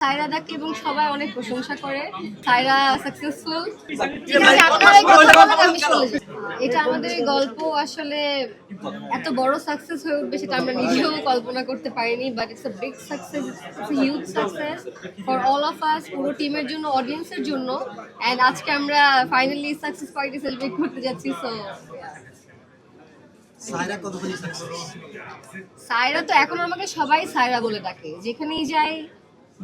সায়রাদাকে এবং সবাই অনেক প্রশংসা করে। সায়রা সাকসেসফুল। আপনারাই কথা বলেন, আমি শুনে যাই। এটা আমাদের এই গল্প আসলে এত বড় সাকসেস হয়ে উঠবে সেটা আমরা নিজেও কল্পনা করতে পারিনি, but it's a big success, it's a huge success for all of us, পুরো টিমের জন্য, অডিয়েন্সের জন্য। অ্যান্ড আজকে আমরা ফাইনালি সাকসেস পার্টি সেলিব্রেট করতে যাচ্ছি। সো সায়রা তো এখন আমাকে সবাই সায়রা বলে ডাকে, যেখানেই যাই,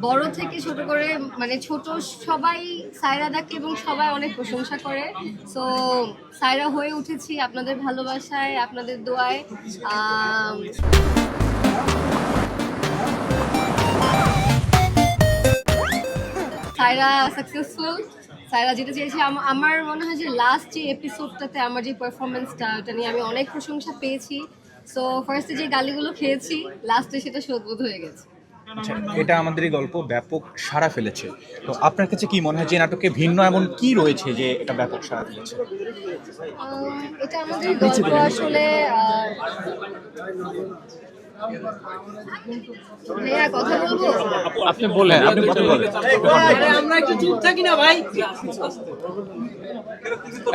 বড় থেকে ছোট করে, মানে ছোট সবাই সায়রা ডাকে এবং সবাই অনেক প্রশংসা করে। সো সায়রা হয়ে উঠেছি আপনাদের ভালোবাসায়, আপনাদের দোয়ায়। সায়রা সাকসেসফুল। সায়রা যেটা চেয়েছি, আমার মনে হয় যে লাস্ট যে এপিসোডটাতে আমার যে পারফরমেন্সটা, ওটা নিয়ে আমি অনেক প্রশংসা পেয়েছি। সো ফার্স্টে যে গালিগুলো খেয়েছি, লাস্টে সেটা শোধবোধ হয়ে গেছে। আচ্ছা, এটা আমাদের এই গল্প ব্যাপক সাড়া ফেলেছে, তো আপনার কাছে কি মনে হয় যে নাটকে ভিন্ন এমন কি রয়েছে যে এটা ব্যাপক সাড়া ফেলেছে? এটা আমাদের গল্প আসলে ভাইয়া কথা বলবো? আপনি বলেন, আপনি কথা বলেন। আমরা একটু চুপ থাকি না ভাই।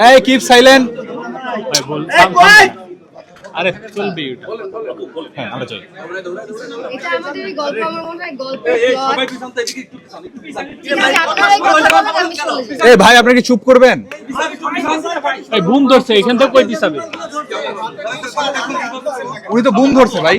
এই কিপ সাইলেন্ট। আরে চলবি। হ্যাঁ, আমরা চাই। এটা আমাদের এই গল্প, আমার মনে হয় গল্পের প্লট। আপনারাই কথা বলেন, আমি শুনে যাই। এই ভাই, আপনি কি চুপ করবেন? এই বুম ধরছে, এখান থেকে কই দিছাবে? উনি তো বুম ধরছে ভাই।